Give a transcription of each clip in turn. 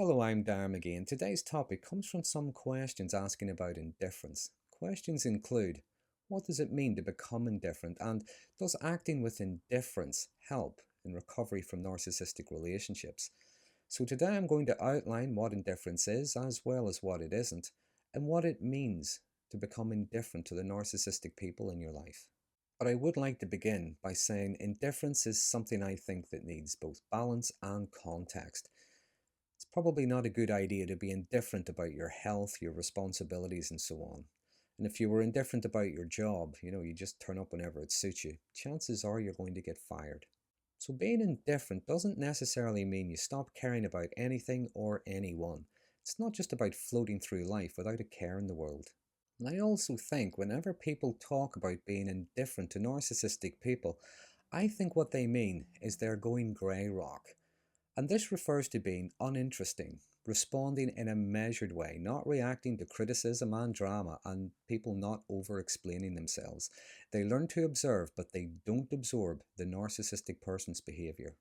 Hello, I'm Darren Magee, and today's topic comes from some questions asking about indifference. Questions include, what does it mean to become indifferent, and does acting with indifference help in recovery from narcissistic relationships? So today I'm going to outline what indifference is, as well as what it isn't, and what it means to become indifferent to the narcissistic people in your life. But I would like to begin by saying indifference is something I think that needs both balance and context. It's probably not a good idea to be indifferent about your health, your responsibilities, and so on. And if you were indifferent about your job, you just turn up whenever it suits you, chances are you're going to get fired. So being indifferent doesn't necessarily mean you stop caring about anything or anyone. It's not just about floating through life without a care in the world. And I also think whenever people talk about being indifferent to narcissistic people, I think what they mean is they're going grey rock. And this refers to being uninteresting, responding in a measured way, not reacting to criticism and drama, and people not over explaining themselves. They learn to observe, but they don't absorb the narcissistic person's behavior.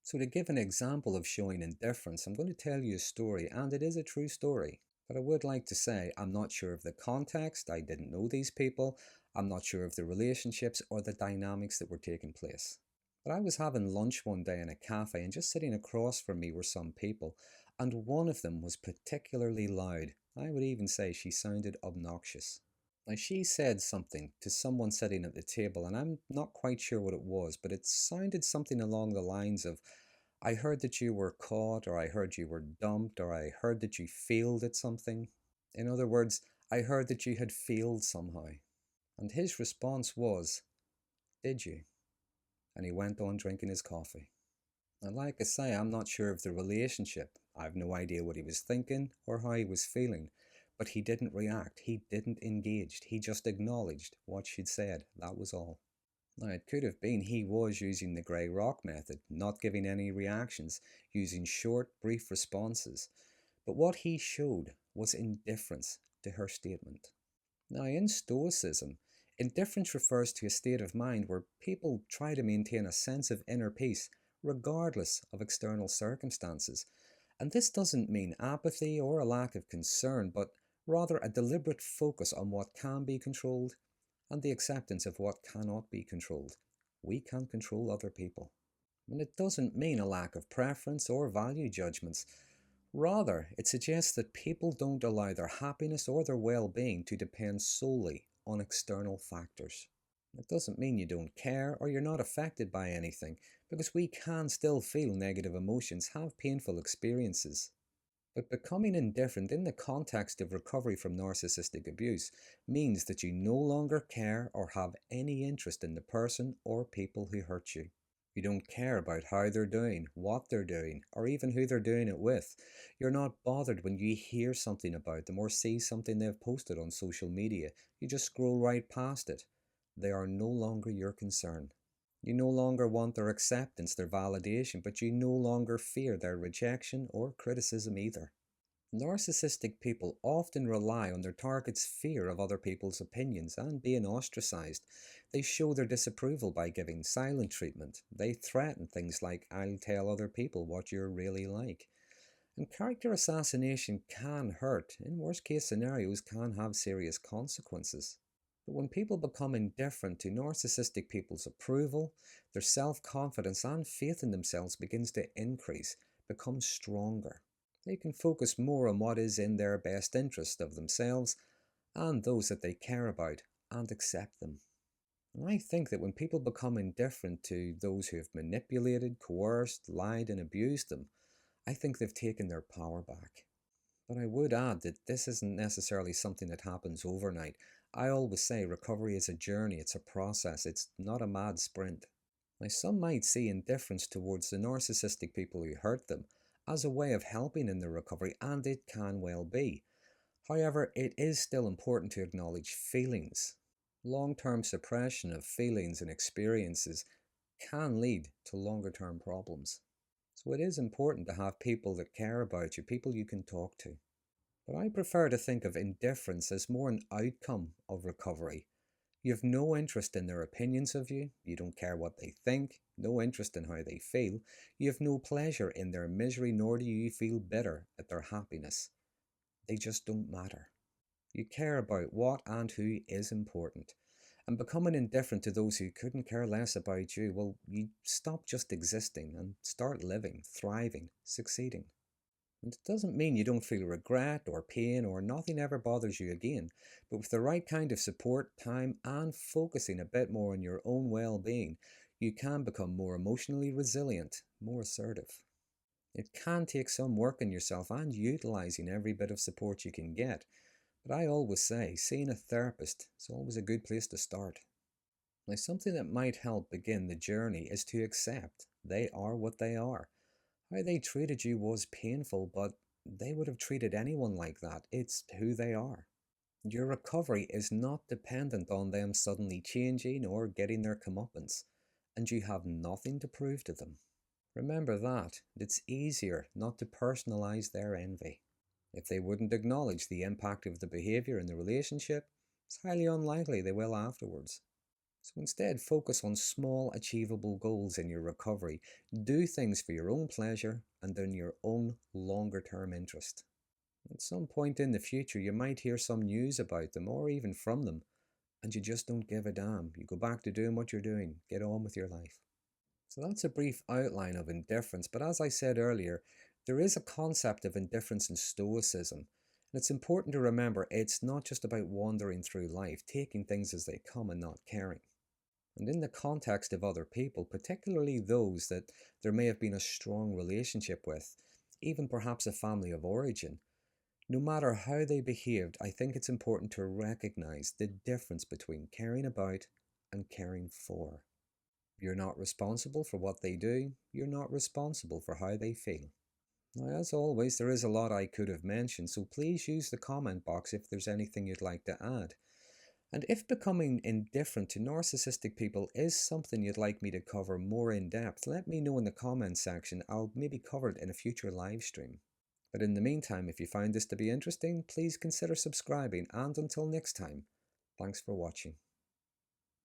So, to give an example of showing indifference, I'm going to tell you a story, and it is a true story. But I would like to say I'm not sure of the context, I didn't know these people, I'm not sure of the relationships or the dynamics that were taking place. But I was having lunch one day in a cafe, and just sitting across from me were some people, and one of them was particularly loud. I would even say she sounded obnoxious. Now, she said something to someone sitting at the table, and I'm not quite sure what it was, but it sounded something along the lines of, I heard that you were caught, or I heard you were dumped, or I heard that you failed at something. In other words, I heard that you had failed somehow. And his response was, did you? And he went on drinking his coffee. And like I say, I'm not sure of the relationship. I've no idea what he was thinking or how he was feeling. But he didn't react. He didn't engage. He just acknowledged what she'd said. That was all. Now, it could have been he was using the grey rock method, not giving any reactions, using short, brief responses. But what he showed was indifference to her statement. Now, in Stoicism, indifference refers to a state of mind where people try to maintain a sense of inner peace regardless of external circumstances. And this doesn't mean apathy or a lack of concern, but rather a deliberate focus on what can be controlled and the acceptance of what cannot be controlled. We can't control other people. And it doesn't mean a lack of preference or value judgments. Rather, it suggests that people don't allow their happiness or their well-being to depend solely on external factors. It doesn't mean you don't care or you're not affected by anything, because we can still feel negative emotions, have painful experiences. But becoming indifferent in the context of recovery from narcissistic abuse means that you no longer care or have any interest in the person or people who hurt you. You don't care about how they're doing, what they're doing, or even who they're doing it with. You're not bothered when you hear something about them or see something they've posted on social media. You just scroll right past it. They are no longer your concern. You no longer want their acceptance, their validation, but you no longer fear their rejection or criticism either. Narcissistic people often rely on their target's fear of other people's opinions and being ostracized. They show their disapproval by giving silent treatment. They threaten things like, I'll tell other people what you're really like. And character assassination can hurt, in worst case scenarios can have serious consequences. But when people become indifferent to narcissistic people's approval, their self-confidence and faith in themselves begins to increase, becomes stronger. They can focus more on what is in their best interest of themselves and those that they care about and accept them. And I think that when people become indifferent to those who have manipulated, coerced, lied and abused them, I think they've taken their power back. But I would add that this isn't necessarily something that happens overnight. I always say recovery is a journey, it's a process, it's not a mad sprint. Now, some might see indifference towards the narcissistic people who hurt them as a way of helping in their recovery, and it can well be. However, it is still important to acknowledge feelings. Long-term suppression of feelings and experiences can lead to longer-term problems. So it is important to have people that care about you, people you can talk to. But I prefer to think of indifference as more an outcome of recovery, You have no interest in their opinions of you. You don't care what they think, no interest in how they feel. You have no pleasure in their misery, nor do you feel bitter at their happiness. They just don't matter. You care about what and who is important. And becoming indifferent to those who couldn't care less about you, well, you stop just existing and start living, thriving, succeeding. And it doesn't mean you don't feel regret or pain or nothing ever bothers you again, but with the right kind of support, time, and focusing a bit more on your own well being, you can become more emotionally resilient, more assertive. It can take some work on yourself and utilizing every bit of support you can get, but I always say seeing a therapist is always a good place to start. Now, something that might help begin the journey is to accept they are what they are. How they treated you was painful, but they would have treated anyone like that. It's who they are. Your recovery is not dependent on them suddenly changing or getting their comeuppance, and you have nothing to prove to them. Remember that. It's easier not to personalize their envy. If they wouldn't acknowledge the impact of the behavior in the relationship, it's highly unlikely they will afterwards. So instead, focus on small, achievable goals in your recovery. Do things for your own pleasure and in your own longer term interest. At some point in the future, you might hear some news about them or even from them, and you just don't give a damn. You go back to doing what you're doing, get on with your life. So that's a brief outline of indifference, but as I said earlier, there is a concept of indifference in Stoicism. And it's important to remember it's not just about wandering through life, taking things as they come and not caring. And in the context of other people, particularly those that there may have been a strong relationship with, even perhaps a family of origin, no matter how they behaved, I think it's important to recognize the difference between caring about and caring for. You're not responsible for what they do, you're not responsible for how they feel. Now, as always, there is a lot I could have mentioned, so please use the comment box if there's anything you'd like to add. And if becoming indifferent to narcissistic people is something you'd like me to cover more in depth, let me know in the comments section. I'll maybe cover it in a future live stream. But in the meantime, if you find this to be interesting, please consider subscribing, and until next time, thanks for watching.